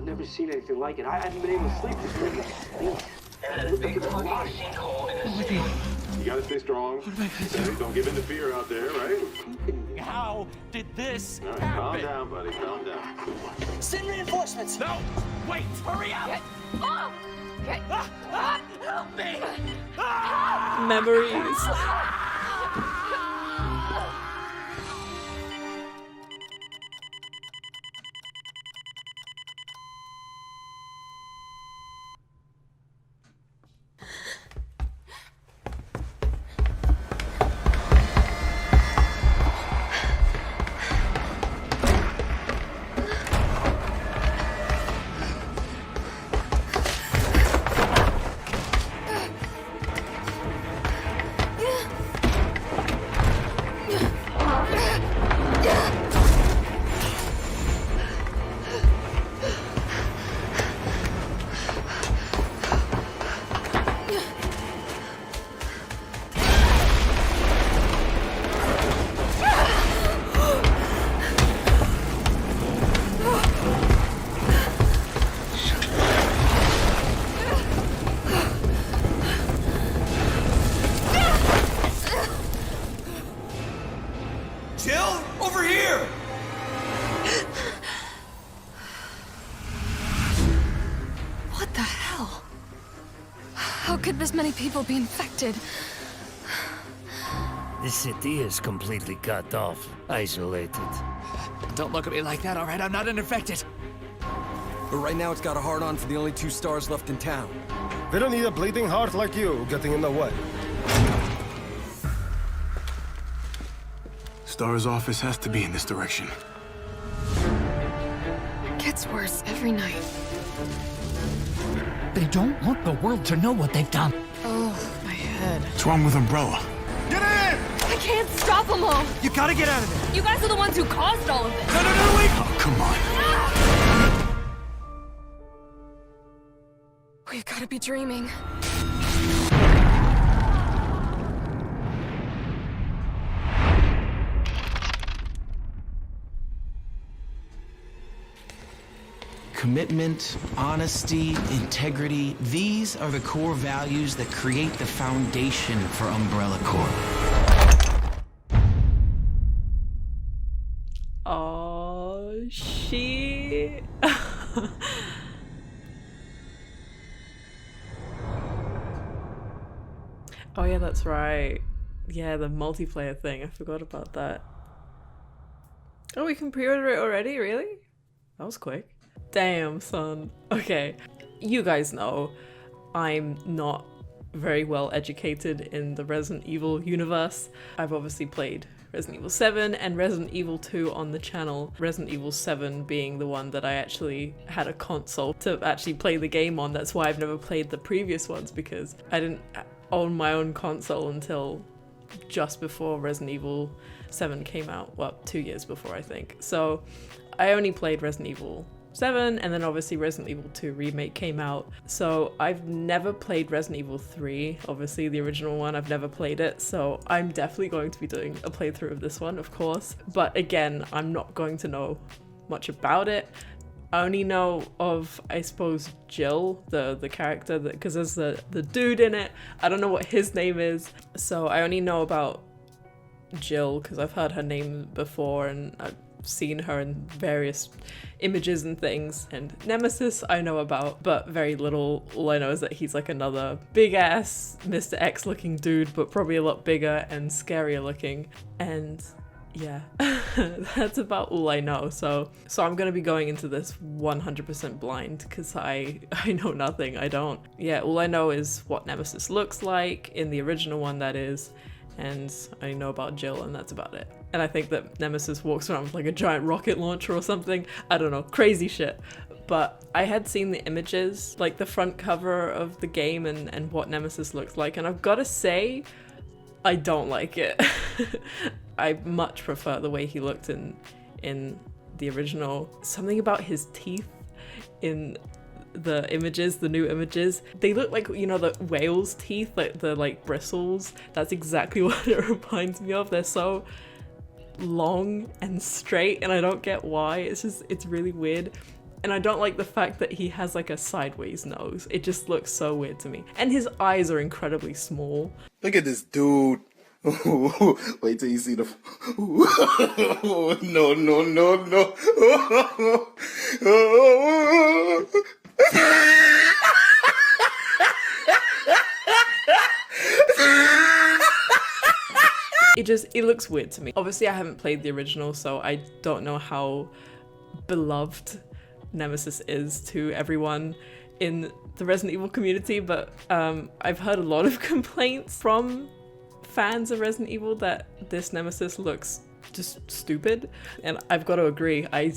never seen anything like it. I haven't been able to sleep this week. You gotta stay strong. Don't give in to fear out there, right? How did this All right, happen? calm down, buddy. Calm down. Send reinforcements. No! Wait! Hurry up! Oh! Okay. Help me! Memories. Jill, over here! What the hell? How could this many people be infected? The city is completely cut off, isolated. Don't look at me like that, alright? I'm not infected. But right now it's got a hard-on for the only 2 stars left in town. They don't need a bleeding heart like you getting in the way. Star's office has to be in this direction. It gets worse every night. They don't want the world to know what they've done. Oh, my head. What's wrong with Umbrella? Get in! I can't stop them all! You gotta get out of there! You guys are the ones who caused all of this! No, wait! Oh, come on. We've gotta be dreaming. Commitment, honesty, integrity, these are the core values that create the foundation for Umbrella Corp. Oh, shit. Oh yeah, that's right. Yeah, the multiplayer thing. I forgot about that. Oh, we can pre-order it already? Really? That was quick. Damn, son. Okay. You guys know I'm not very well educated in the Resident Evil universe. I've obviously played Resident Evil 7 and Resident Evil 2 on the channel. Resident Evil 7 being the one that I actually had a console to actually play the game on. That's why I've never played the previous ones, because I didn't own my own console until just before Resident Evil 7 came out. Well, 2 years before, I think. So I only played Resident Evil 7, and then obviously Resident Evil 2 Remake came out. So I've never played Resident Evil 3, obviously the original one, I've never played it, so I'm definitely going to be doing a playthrough of this one, of course. But again, I'm not going to know much about it. I only know of, I suppose, Jill, the character, because there's the dude in it. I don't know what his name is, so I only know about Jill because I've heard her name before and I've seen her in various images and things. And Nemesis I know about, but very little. All I know is that he's like another big ass Mr. X looking dude, but probably a lot bigger and scarier looking. And yeah, that's about all I know. So I'm gonna be going into this 100% blind because I know nothing. I don't. Yeah, all I know is what Nemesis looks like in the original one, that is, and I know about Jill, and that's about it. And I think that Nemesis walks around with like a giant rocket launcher or something. I don't know, crazy shit. But I had seen the images, like the front cover of the game and what Nemesis looks like, and I've gotta say, I don't like it. I much prefer the way he looked in the original. Something about his teeth in the images, the new images, they look like, you know, the whale's teeth, like the bristles. That's exactly what it reminds me of. They're so long and straight and I don't get why. It's really weird. And I don't like the fact that he has like a sideways nose. It just looks so weird to me. And his eyes are incredibly small. Look at this dude. Wait till you see the... No, no, no, no. It looks weird to me. Obviously I haven't played the original, so I don't know how beloved Nemesis is to everyone in the Resident Evil community, but I've heard a lot of complaints from fans of Resident Evil that this Nemesis looks just stupid, and I've got to agree. I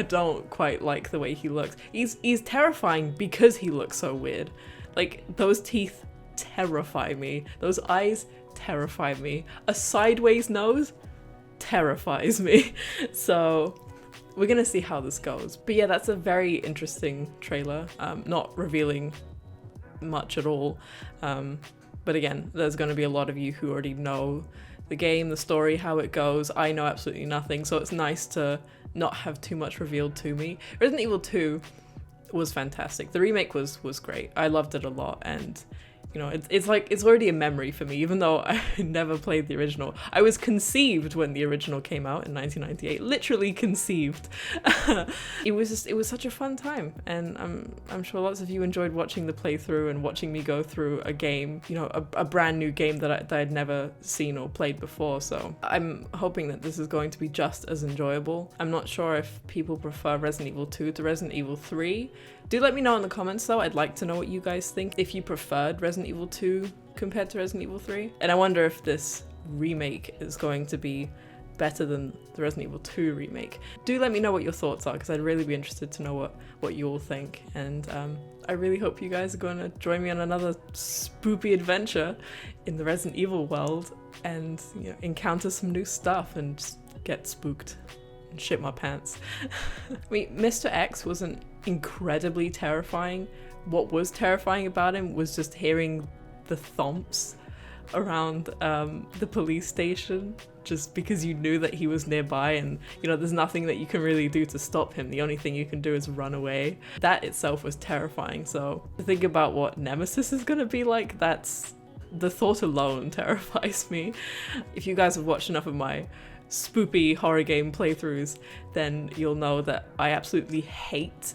don't quite like the way he looks. He's terrifying because he looks so weird. Like, those teeth terrify me. Those eyes terrify me. A sideways nose terrifies me. So we're gonna see how this goes. But yeah, that's a very interesting trailer. Not revealing much at all. But again, there's gonna be a lot of you who already know the game, the story, how it goes. I know absolutely nothing, so it's nice to not have too much revealed to me. Resident Evil 2 was fantastic. The remake was great. I loved it a lot, and you know, it's like, it's already a memory for me, even though I never played the original. I was conceived when the original came out in 1998, literally conceived. It was such a fun time, and I'm sure lots of you enjoyed watching the playthrough and watching me go through a game, you know, a brand new game that I'd never seen or played before. So I'm hoping that this is going to be just as enjoyable. I'm not sure if people prefer Resident Evil 2 to Resident Evil 3. Do let me know in the comments though. I'd like to know what you guys think, if you preferred Resident Evil 2 compared to Resident Evil 3. And I wonder if this remake is going to be better than the Resident Evil 2 remake. Do let me know what your thoughts are, because I'd really be interested to know what you all think. And I really hope you guys are going to join me on another spoopy adventure in the Resident Evil world, and you know, encounter some new stuff and just get spooked and shit my pants. I mean, Mr. X wasn't incredibly terrifying. What was terrifying about him was just hearing the thumps around the police station, just because you knew that he was nearby, and you know, there's nothing that you can really do to stop him. The only thing you can do is run away. That itself was terrifying. So to think about what Nemesis is gonna be like, that's, the thought alone terrifies me. If you guys have watched enough of my spoopy horror game playthroughs, then you'll know that I absolutely hate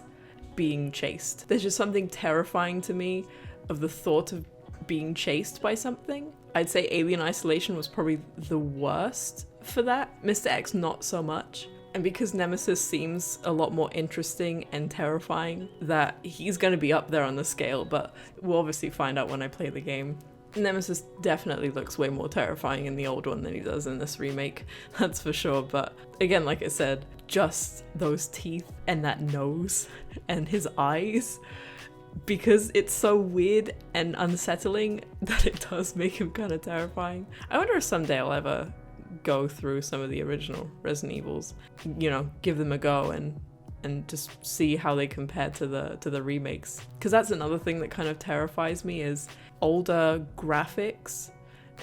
being chased. There's just something terrifying to me of the thought of being chased by something. I'd say Alien Isolation was probably the worst for that. Mr. X not so much. And because Nemesis seems a lot more interesting and terrifying, that he's gonna be up there on the scale, but we'll obviously find out when I play the game. Nemesis definitely looks way more terrifying in the old one than he does in this remake, that's for sure. But again, like I said, just those teeth and that nose and his eyes, because it's so weird and unsettling that it does make him kind of terrifying. I wonder if someday I'll ever go through some of the original Resident Evils, you know, give them a go and just see how they compare to the remakes. Because that's another thing that kind of terrifies me, is older graphics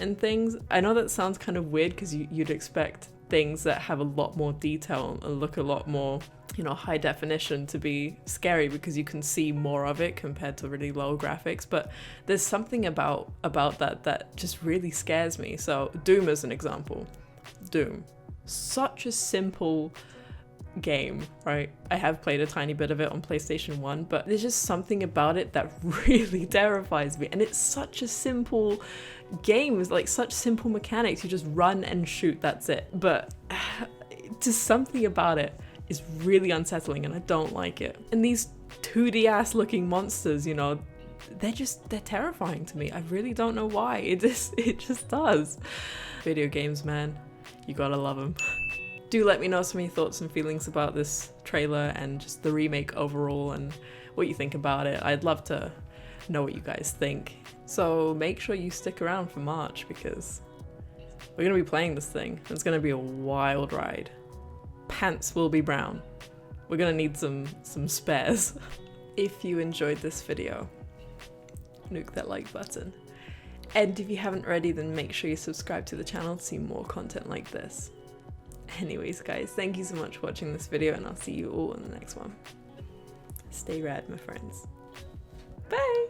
and things. I know that sounds kind of weird, because you'd expect things that have a lot more detail and look a lot more, you know, high definition to be scary, because you can see more of it compared to really low graphics. But there's something about that just really scares me. So Doom is an example. Doom, such a simple game, right? I have played a tiny bit of it on PlayStation 1, but there's just something about it that really terrifies me. And it's such a simple game, it's like such simple mechanics. You just run and shoot, that's it. But just something about it is really unsettling, and I don't like it. And these 2D ass looking monsters, you know, they're terrifying to me. I really don't know why. It just does. Video games, man, you gotta love them. Do let me know some of your thoughts and feelings about this trailer and just the remake overall, and what you think about it. I'd love to know what you guys think. So make sure you stick around for March, because we're gonna be playing this thing. It's gonna be a wild ride. Pants will be brown. We're gonna need some spares. If you enjoyed this video, nuke that like button. And if you haven't already, then make sure you subscribe to the channel to see more content like this. Anyways guys, thank you so much for watching this video, and I'll see you all in the next one. Stay rad, my friends. Bye!